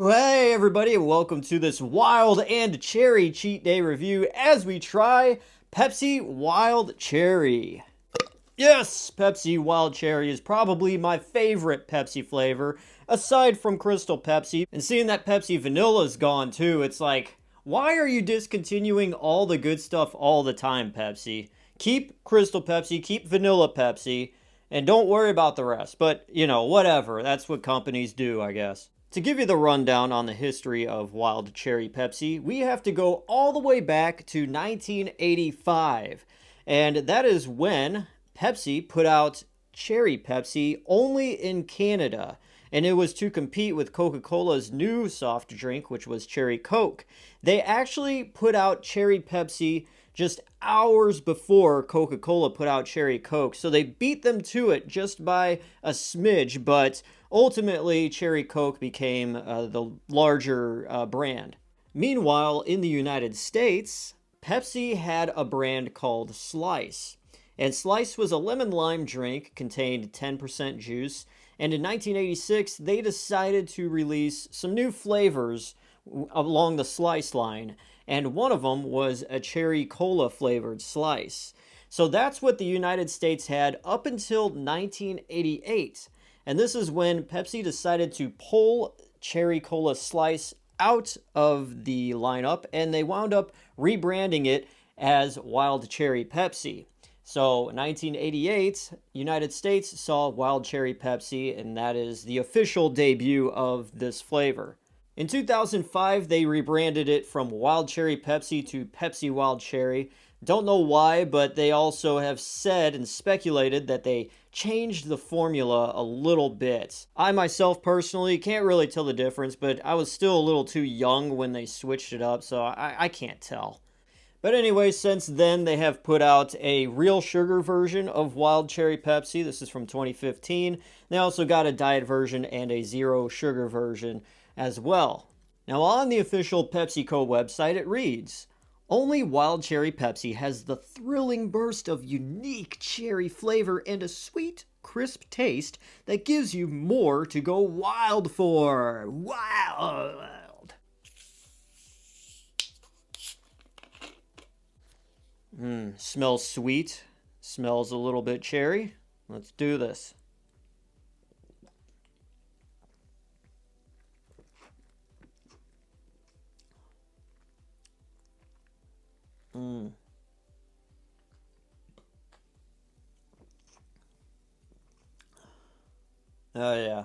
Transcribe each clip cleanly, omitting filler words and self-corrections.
Hey everybody, welcome to this Wild and Cherry Cheat Day review as we try Pepsi Wild Cherry. Yes, Pepsi Wild Cherry is probably my favorite Pepsi flavor, aside from Crystal Pepsi. And seeing that Pepsi Vanilla is gone too, it's like, why are you discontinuing all the good stuff all the time, Pepsi? Keep Crystal Pepsi, keep Vanilla Pepsi, and don't worry about the rest. But, whatever. That's what companies do, I guess. To give you the rundown on the history of Wild Cherry Pepsi, we have to go all the way back to 1985. And that is when Pepsi put out Cherry Pepsi only in Canada. And it was to compete with Coca-Cola's new soft drink, which was Cherry Coke. They actually put out Cherry Pepsi just hours before Coca-Cola put out Cherry Coke. So they beat them to it just by a smidge, but ultimately Cherry Coke became the larger brand. Meanwhile, in the United States, Pepsi had a brand called Slice. And Slice was a lemon lime drink, contained 10% juice. And in 1986, they decided to release some new flavors along the Slice line. And one of them was a cherry cola flavored Slice. So that's what the United States had up until 1988. And this is when Pepsi decided to pull Cherry Cola Slice out of the lineup, and they wound up rebranding it as Wild Cherry Pepsi. So 1988, United States saw Wild Cherry Pepsi, and that is the official debut of this flavor. In 2005, they rebranded it from Wild Cherry Pepsi to Pepsi Wild Cherry. Don't know why, but they also have said and speculated that they changed the formula a little bit. I myself personally can't really tell the difference, but I was still a little too young when they switched it up, so I can't tell. But anyway, since then, they have put out a real sugar version of Wild Cherry Pepsi. This is from 2015. They also got a diet version and a zero sugar version as well. Now, on the official PepsiCo website, it reads, only Wild Cherry Pepsi has the thrilling burst of unique cherry flavor and a sweet, crisp taste that gives you more to go wild for. Wild! Smells sweet. Smells a little bit cherry. Let's do this. Mmm. Oh, yeah.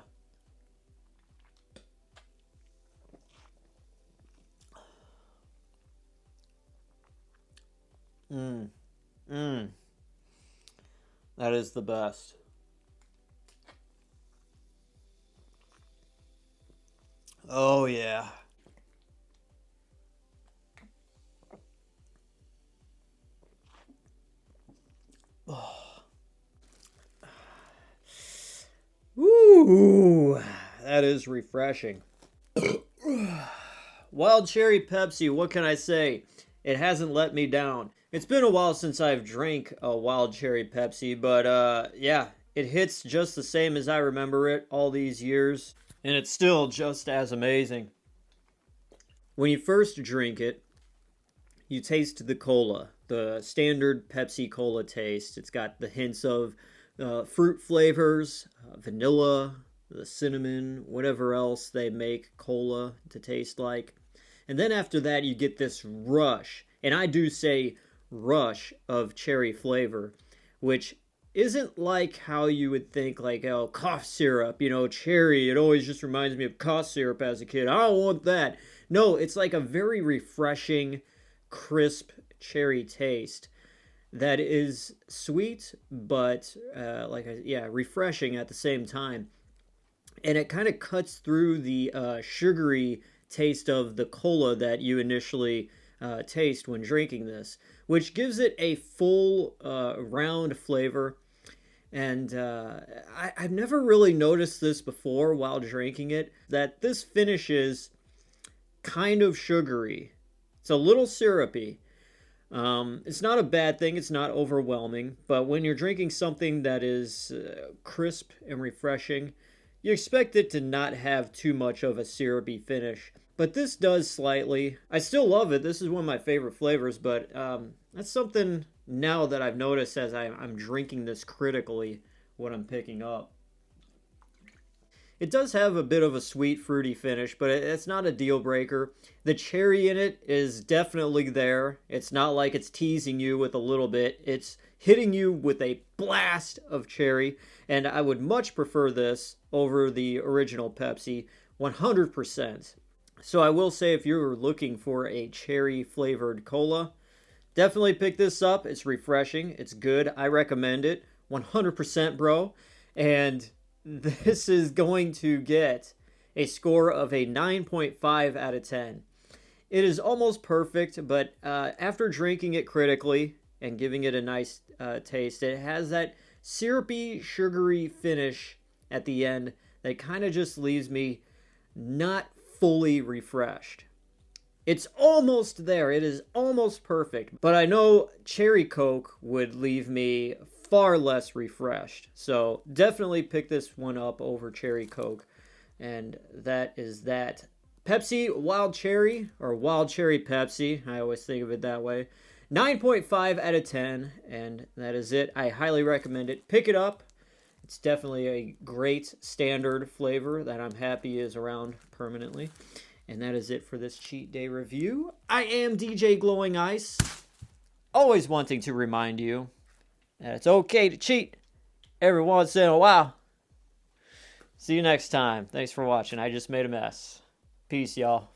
Mmm. Mmm. That is the best. Oh, yeah. Ooh, that is refreshing. Wild Cherry Pepsi, what can I say? It hasn't let me down. It's been a while since I've drank a Wild Cherry Pepsi, but yeah, it hits just the same as I remember it all these years, and it's still just as amazing. When you first drink it, you taste the cola, the standard Pepsi Cola taste. It's got the hints of fruit flavors, vanilla, the cinnamon, whatever else they make cola to taste like. And then after that, you get this rush, and I do say rush of cherry flavor, which isn't like how you would think, like, oh, cough syrup, cherry. It always just reminds me of cough syrup as a kid. I don't want that. No, it's like a very refreshing, crisp cherry taste that is sweet, but yeah, refreshing at the same time. And it kind of cuts through the sugary taste of the cola that you initially taste when drinking this, which gives it a full round flavor. And I've never really noticed this before while drinking it, that this finishes kind of sugary. It's a little syrupy. It's not a bad thing. It's not overwhelming. But when you're drinking something that is crisp and refreshing, You expect it to not have too much of a syrupy finish, but this does slightly. I still love it. This is one of my favorite flavors, but that's something now that I've noticed as I'm drinking this critically, what I'm picking up. It does have a bit of a sweet, fruity finish, but it's not a deal breaker. The cherry in it is definitely there. It's not like it's teasing you with a little bit. It's hitting you with a blast of cherry, and I would much prefer this over the original Pepsi, 100%. So I will say, if you're looking for a cherry-flavored cola, definitely pick this up. It's refreshing. It's good. I recommend it. 100%, bro. And this is going to get a score of a 9.5 out of 10. It is almost perfect, but after drinking it critically and giving it a nice taste, it has that syrupy, sugary finish at the end that kind of just leaves me not fully refreshed. It's almost there. It is almost perfect. But I know Cherry Coke would leave me far less refreshed. So definitely pick this one up over Cherry Coke. And that is that. Pepsi Wild Cherry, or Wild Cherry Pepsi. I always think of it that way. 9.5 out of 10. And that is it. I highly recommend it. Pick it up. It's definitely a great standard flavor that I'm happy is around permanently. And that is it for this cheat day review. I am DJ Glowing Ice, always wanting to remind you that it's okay to cheat every once in a while. See you next time. Thanks for watching. I just made a mess. Peace, y'all.